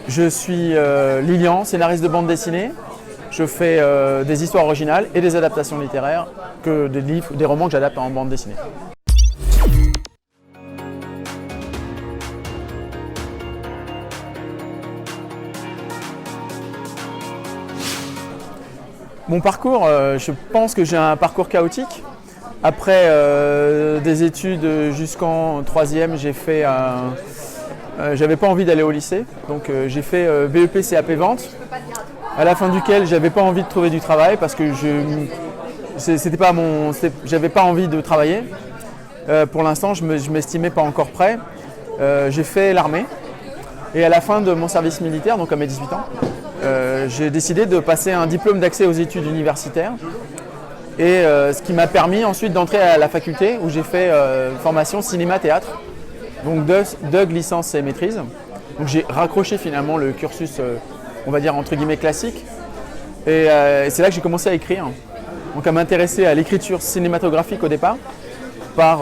Je suis Lilian, scénariste de bande dessinée. Je fais des histoires originales et des adaptations littéraires, des livres, des romans que j'adapte en bande dessinée. Mon parcours, je pense que j'ai un parcours chaotique. Après des études jusqu'en troisième, j'avais pas envie d'aller au lycée, donc j'ai fait BEP CAP vente, à la fin duquel j'avais pas envie de trouver du travail parce que j'avais pas envie de travailler. Pour l'instant, je m'estimais pas encore prêt. J'ai fait l'armée et à la fin de mon service militaire, donc à mes 18 ans, j'ai décidé de passer un diplôme d'accès aux études universitaires. Et ce qui m'a permis ensuite d'entrer à la faculté où j'ai fait formation cinéma-théâtre, donc DUG, licence et maîtrise. Donc j'ai raccroché finalement le cursus, on va dire entre guillemets classique. Et c'est là que j'ai commencé à écrire, donc à m'intéresser à l'écriture cinématographique au départ, par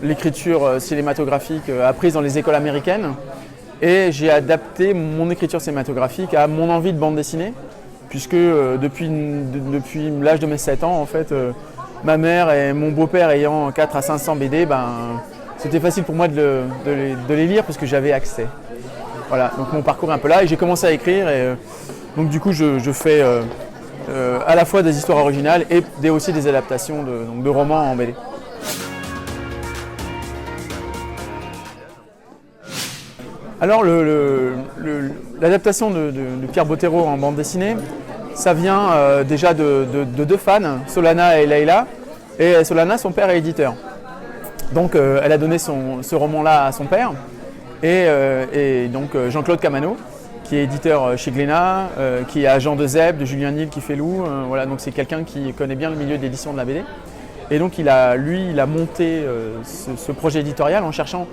l'écriture cinématographique apprise dans les écoles américaines. Et j'ai adapté mon écriture cinématographique à mon envie de bande dessinée, puisque depuis l'âge de mes 7 ans, en fait, ma mère et mon beau-père ayant 400 à 500 BD, c'était facile pour moi de les lire parce que j'avais accès. Voilà, donc mon parcours est un peu là et j'ai commencé à écrire. Et, donc du coup, je fais à la fois des histoires originales et aussi des adaptations de romans en BD. Alors l'adaptation de Pierre Bottero en bande dessinée, ça vient déjà de deux fans, Solana et Leïla. Et Solana, son père est éditeur. Donc elle a donné ce roman-là à son père. Et donc Jean-Claude Camano, qui est éditeur chez Glénat, qui est agent de Zeb, de Julien Nil qui fait Loup. Voilà, donc c'est quelqu'un qui connaît bien le milieu d'édition de la BD. Et donc il a monté ce projet éditorial en cherchant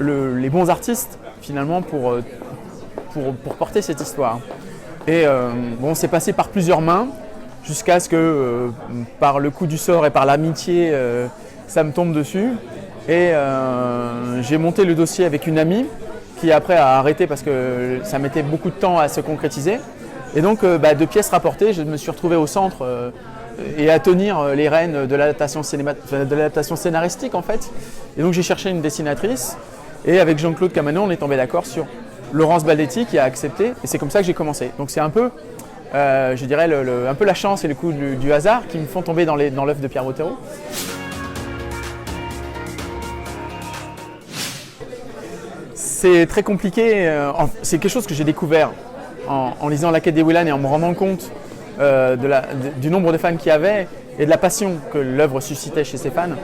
les bons artistes finalement pour porter cette histoire. Et c'est passé par plusieurs mains jusqu'à ce que par le coup du sort et par l'amitié ça me tombe dessus. Et j'ai monté le dossier avec une amie qui après a arrêté parce que ça mettait beaucoup de temps à se concrétiser. Et donc de pièces rapportées, je me suis retrouvé au centre et à tenir les rênes de l'adaptation scénaristique en fait. Et donc j'ai cherché une dessinatrice. Et avec Jean-Claude Camano, on est tombé d'accord sur Laurence Baldetti qui a accepté. Et c'est comme ça que j'ai commencé. Donc c'est un peu, je dirais, un peu la chance et le coup du hasard qui me font tomber dans l'œuvre de Pierre Bottero. C'est très compliqué. C'est quelque chose que j'ai découvert en lisant La Quête des Willan et en me rendant compte du nombre de fans qu'il y avait et de la passion que l'œuvre suscitait chez ces fans.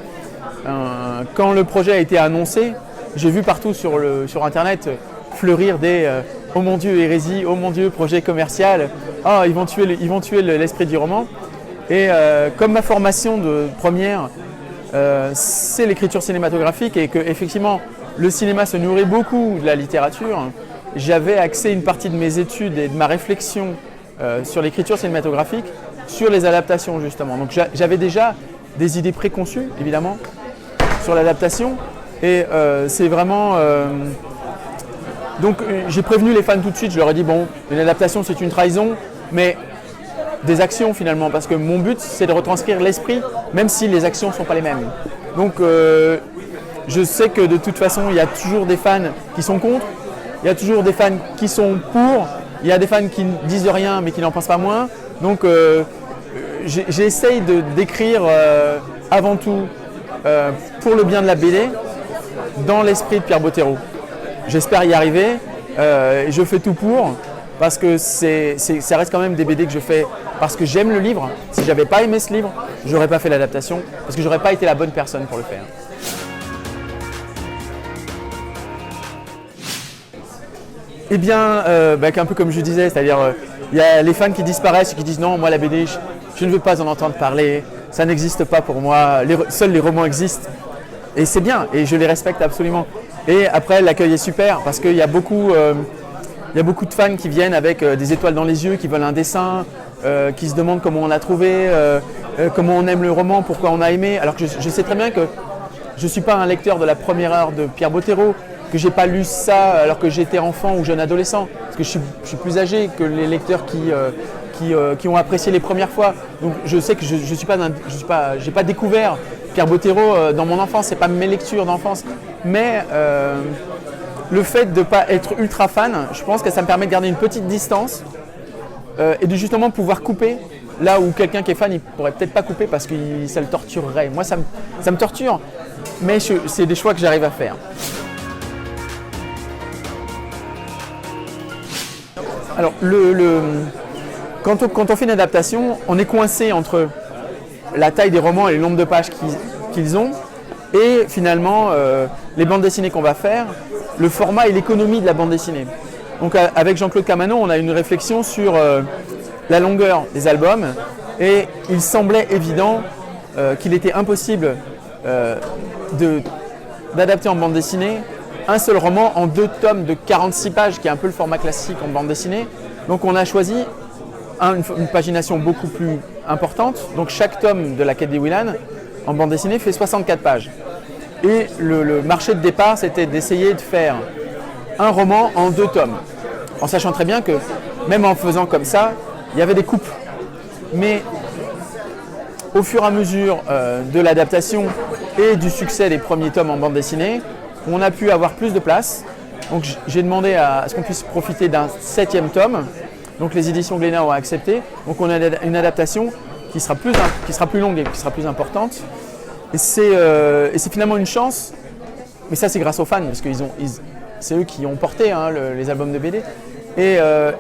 Quand le projet a été annoncé, j'ai vu partout sur internet fleurir des oh mon Dieu, hérésie, oh mon Dieu, projet commercial, ils vont tuer l'esprit du roman. Et comme ma formation de première, c'est l'écriture cinématographique et que effectivement le cinéma se nourrit beaucoup de la littérature, j'avais axé une partie de mes études et de ma réflexion sur l'écriture cinématographique, sur les adaptations justement. Donc j'avais déjà des idées préconçues, évidemment, sur l'adaptation. Et c'est vraiment... Donc j'ai prévenu les fans tout de suite, je leur ai dit, bon, une adaptation c'est une trahison, mais des actions finalement, parce que mon but c'est de retranscrire l'esprit, même si les actions ne sont pas les mêmes. Donc je sais que de toute façon, il y a toujours des fans qui sont contre, il y a toujours des fans qui sont pour, il y a des fans qui ne disent rien mais qui n'en pensent pas moins. Donc j'essaye d'écrire avant tout pour le bien de la BD, dans l'esprit de Pierre Bottero. J'espère y arriver, je fais tout pour, parce que ça reste quand même des BD que je fais parce que j'aime le livre. Si j'avais pas aimé ce livre, j'aurais pas fait l'adaptation, parce que j'aurais pas été la bonne personne pour le faire. Eh bien, un peu comme je disais, c'est-à-dire il y a les fans qui disparaissent et qui disent non, moi la BD, je ne veux pas en entendre parler, ça n'existe pas pour moi, seuls les romans existent. Et c'est bien, et je les respecte absolument. Et après, l'accueil est super, parce qu'il y a beaucoup de fans qui viennent avec des étoiles dans les yeux, qui veulent un dessin, qui se demandent comment on l'a trouvé, comment on aime le roman, pourquoi on a aimé. Alors que je sais très bien que je ne suis pas un lecteur de la première heure de Pierre Bottero. que j'ai pas lu ça alors que j'étais enfant ou jeune adolescent, parce que je suis plus âgé que les lecteurs qui ont apprécié les premières fois. Donc je sais que j'ai pas découvert Pierre Bottero dans mon enfance, c'est pas mes lectures d'enfance, mais le fait de ne pas être ultra fan, je pense que ça me permet de garder une petite distance et de justement pouvoir couper là où quelqu'un qui est fan, il pourrait peut-être pas couper parce que ça le torturerait. Moi, ça me torture, mais c'est des choix que j'arrive à faire. Alors, quand on fait une adaptation, on est coincé entre la taille des romans et le nombre de pages qu'ils ont, et finalement les bandes dessinées qu'on va faire, le format et l'économie de la bande dessinée. Donc avec Jean-Claude Camano, on a une réflexion sur la longueur des albums, et il semblait évident qu'il était impossible d'adapter en bande dessinée un seul roman en 2 tomes de 46 pages, qui est un peu le format classique en bande dessinée. Donc on a choisi une pagination beaucoup plus importante. Donc chaque tome de la Quête des Willan en bande dessinée fait 64 pages. Et le marché de départ, c'était d'essayer de faire un roman en 2 tomes, en sachant très bien que même en faisant comme ça, il y avait des coupes. Mais au fur et à mesure de l'adaptation et du succès des premiers tomes en bande dessinée, on a pu avoir plus de place. Donc j'ai demandé à ce qu'on puisse profiter d'un 7e tome. Donc les éditions Glénat ont accepté. Donc on a une adaptation qui sera plus longue et qui sera plus importante. Et c'est finalement une chance. Mais ça, c'est grâce aux fans, parce que c'est eux qui ont porté les albums de BD. Et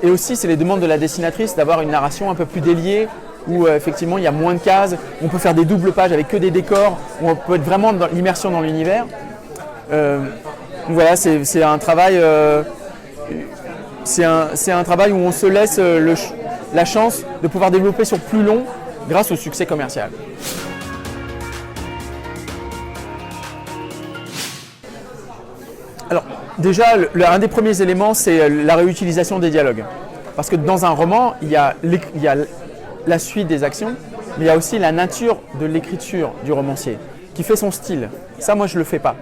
aussi, c'est les demandes de la dessinatrice d'avoir une narration un peu plus déliée, où effectivement il y a moins de cases, on peut faire des doubles pages avec que des décors, où on peut être vraiment dans l'immersion dans l'univers. Donc voilà, c'est un travail où on se laisse la chance de pouvoir développer sur plus long grâce au succès commercial. Alors déjà, un des premiers éléments, c'est la réutilisation des dialogues. Parce que dans un roman, il y a la suite des actions, mais il y a aussi la nature de l'écriture du romancier, qui fait son style. Ça, moi, je ne le fais pas.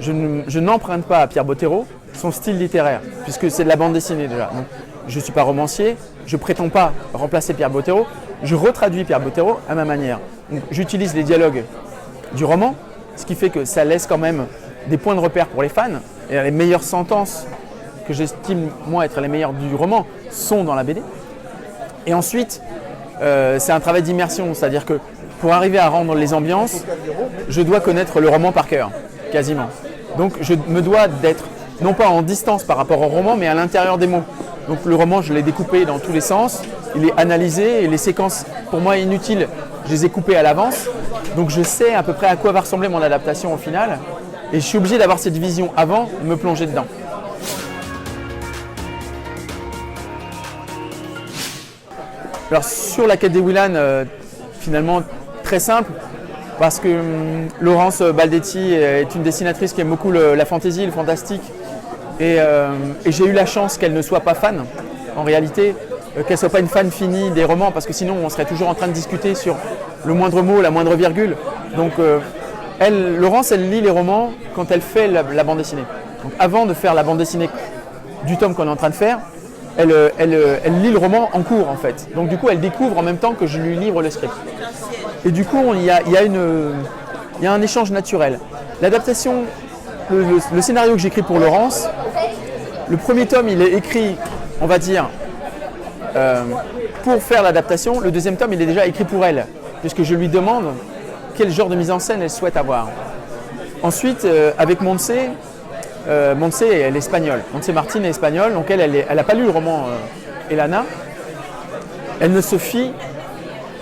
Je n'emprunte pas à Pierre Bottero son style littéraire, puisque c'est de la bande dessinée déjà. Donc, je ne suis pas romancier, je ne prétends pas remplacer Pierre Bottero, je retraduis Pierre Bottero à ma manière. Donc, j'utilise les dialogues du roman, ce qui fait que ça laisse quand même des points de repère pour les fans, et les meilleures sentences que j'estime moi être les meilleures du roman sont dans la BD. Et ensuite, c'est un travail d'immersion, c'est-à-dire que pour arriver à rendre les ambiances, je dois connaître le roman par cœur, quasiment. Donc je me dois d'être non pas en distance par rapport au roman, mais à l'intérieur des mots. Donc le roman, je l'ai découpé dans tous les sens, il est analysé, et les séquences pour moi inutiles, je les ai coupées à l'avance. Donc je sais à peu près à quoi va ressembler mon adaptation au final, et je suis obligé d'avoir cette vision avant de me plonger dedans. Alors sur la Quête des Willan, finalement très simple, parce que Laurence Baldetti est une dessinatrice qui aime beaucoup la fantaisie, le fantastique, et j'ai eu la chance qu'elle ne soit pas fan, en réalité, qu'elle ne soit pas une fan finie des romans, parce que sinon on serait toujours en train de discuter sur le moindre mot, la moindre virgule. Donc Laurence, elle lit les romans quand elle fait la bande dessinée. Donc avant de faire la bande dessinée du tome qu'on est en train de faire, elle lit le roman en cours en fait. Donc du coup, elle découvre en même temps que je lui livre le script. Et du coup, il y a un échange naturel. L'adaptation, le scénario que j'écris pour Laurence, le premier tome, il est écrit, on va dire, pour faire l'adaptation. Le deuxième tome, il est déjà écrit pour elle, puisque je lui demande quel genre de mise en scène elle souhaite avoir. Ensuite, avec Montse, elle est espagnole. Montse Martin est espagnole, donc elle n'a pas lu le roman Elana. Elle ne se fie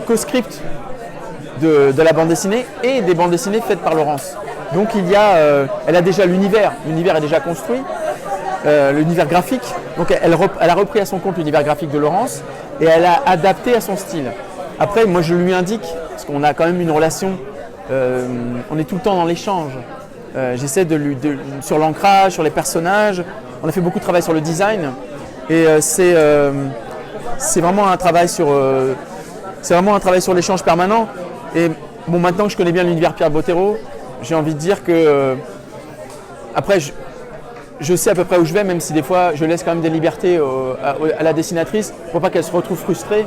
qu'au script de la bande dessinée et des bandes dessinées faites par Laurence. Donc elle a déjà l'univers est déjà construit, l'univers graphique. Donc elle a repris à son compte l'univers graphique de Laurence et elle a adapté à son style. Après, moi je lui indique, parce qu'on a quand même une relation, on est tout le temps dans l'échange. J'essaie sur l'ancrage, sur les personnages. On a fait beaucoup de travail sur le design et c'est vraiment un travail sur l'échange permanent. Et bon, maintenant que je connais bien l'univers Pierre Bottero, j'ai envie de dire que après je sais à peu près où je vais, même si des fois je laisse quand même des libertés à la dessinatrice pour pas qu'elle se retrouve frustrée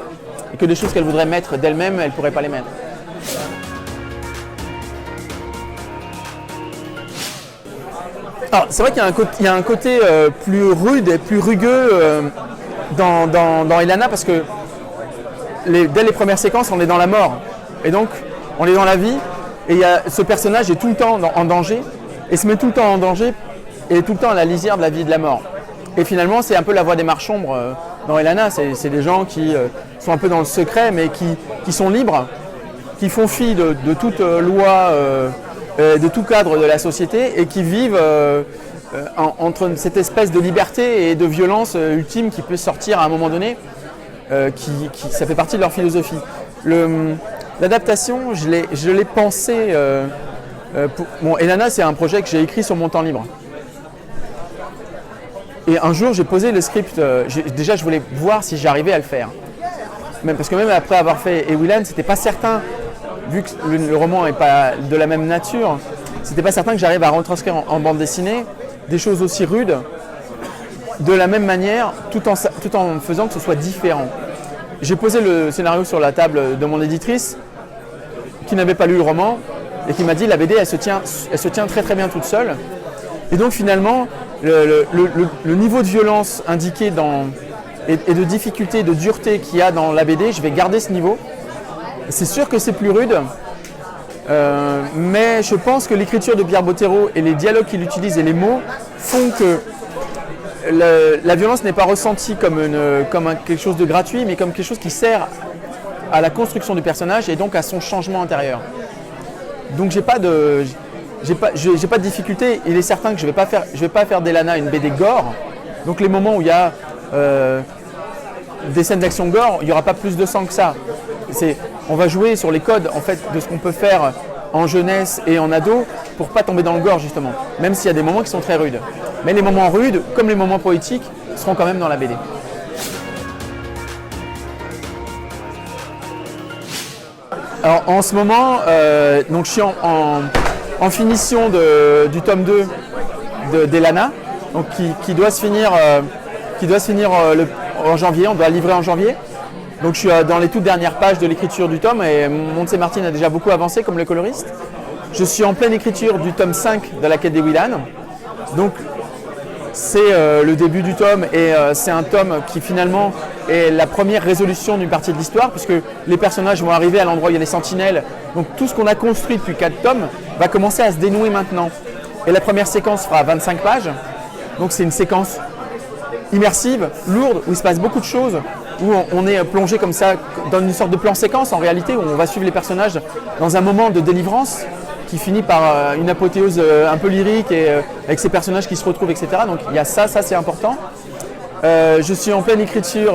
et que des choses qu'elle voudrait mettre d'elle-même, elle ne pourrait pas les mettre. Alors, c'est vrai qu'il y a un côté plus rude et plus rugueux dans Elana parce que dès les premières séquences, on est dans la mort. Et donc, on est dans la vie et ce personnage est tout le temps en danger et se met tout le temps en danger et tout le temps à la lisière de la vie et de la mort. Et finalement, c'est un peu la voie des marches sombres dans Elana. C'est des gens qui sont un peu dans le secret mais qui sont libres, qui font fi de toute loi, de tout cadre de la société et qui vivent entre cette espèce de liberté et de violence ultime qui peut sortir à un moment donné. Ça fait partie de leur philosophie. L'adaptation, je l'ai pensé. Bon, Elana, c'est un projet que j'ai écrit sur mon temps libre. Et un jour, j'ai posé le script. Déjà, je voulais voir si j'arrivais à le faire. Parce que même après avoir fait Ewilan, c'était pas certain, vu que le roman n'est pas de la même nature, c'était pas certain que j'arrive à retranscrire en bande dessinée des choses aussi rudes de la même manière, tout en faisant que ce soit différent. J'ai posé le scénario sur la table de mon éditrice, qui n'avait pas lu le roman, et qui m'a dit la BD, elle se tient très très bien toute seule. Et donc finalement, le niveau de violence indiqué et de difficulté, de dureté qu'il y a dans la BD, je vais garder ce niveau. C'est sûr que c'est plus rude, mais je pense que l'écriture de Pierre Bottero et les dialogues qu'il utilise et les mots font que la violence n'est pas ressentie comme quelque chose de gratuit, mais comme quelque chose qui sert à la construction du personnage et donc à son changement intérieur. Donc j'ai pas de difficulté. Il est certain que je vais pas faire d'Elana une BD gore. Donc les moments où il y a des scènes d'action gore, il n'y aura pas plus de sang que ça. On va jouer sur les codes en fait de ce qu'on peut faire en jeunesse et en ado pour pas tomber dans le gore justement, même s'il y a des moments qui sont très rudes. Mais les moments rudes, comme les moments poétiques, seront quand même dans la BD. Alors en ce moment, donc je suis en finition du tome 2 d'Elana, donc qui doit se finir, en janvier, on doit livrer en janvier. Donc je suis dans les toutes dernières pages de l'écriture du tome et Montse Martin a déjà beaucoup avancé comme le coloriste. Je suis en pleine écriture du tome 5 de la quête des Willan. Donc c'est le début du tome et c'est un tome qui finalement est la première résolution d'une partie de l'histoire puisque les personnages vont arriver à l'endroit où il y a les sentinelles. Donc tout ce qu'on a construit depuis 4 tomes va commencer à se dénouer maintenant. Et la première séquence fera 25 pages. Donc c'est une séquence immersive, lourde, où il se passe beaucoup de choses, où on est plongé comme ça dans une sorte de plan séquence en réalité, où on va suivre les personnages dans un moment de délivrance qui finit par une apothéose un peu lyrique et avec ces personnages qui se retrouvent, etc. Donc il y a ça c'est important. Je suis en pleine écriture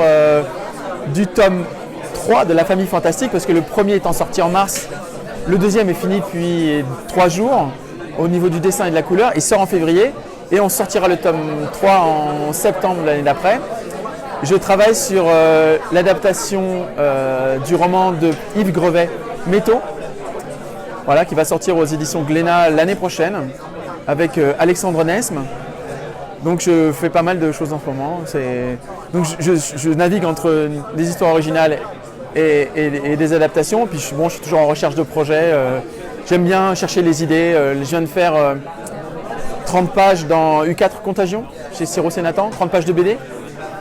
du tome 3 de La Famille Fantastique parce que le premier étant sorti en mars, le deuxième est fini depuis 3 jours au niveau du dessin et de la couleur, il sort en février et on sortira le tome 3 en septembre l'année d'après. Je travaille sur l'adaptation du roman de Yves Grevet, Métaux, voilà, qui va sortir aux éditions Glénat l'année prochaine avec Alexandre Nesme. Donc je fais pas mal de choses en ce moment. Donc je navigue entre des histoires originales et des adaptations. Puis je suis toujours en recherche de projets. J'aime bien chercher les idées. Je viens de faire 30 pages dans U4 Contagion chez Siro Sénatan, 30 pages de BD.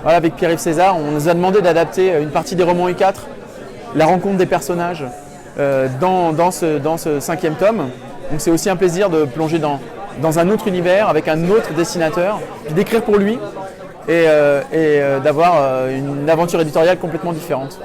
Voilà, avec Pierre-Yves César, on nous a demandé d'adapter une partie des romans U4, la rencontre des personnages dans ce 5e tome. Donc c'est aussi un plaisir de plonger dans un autre univers avec un autre dessinateur, puis d'écrire pour lui et d'avoir une aventure éditoriale complètement différente.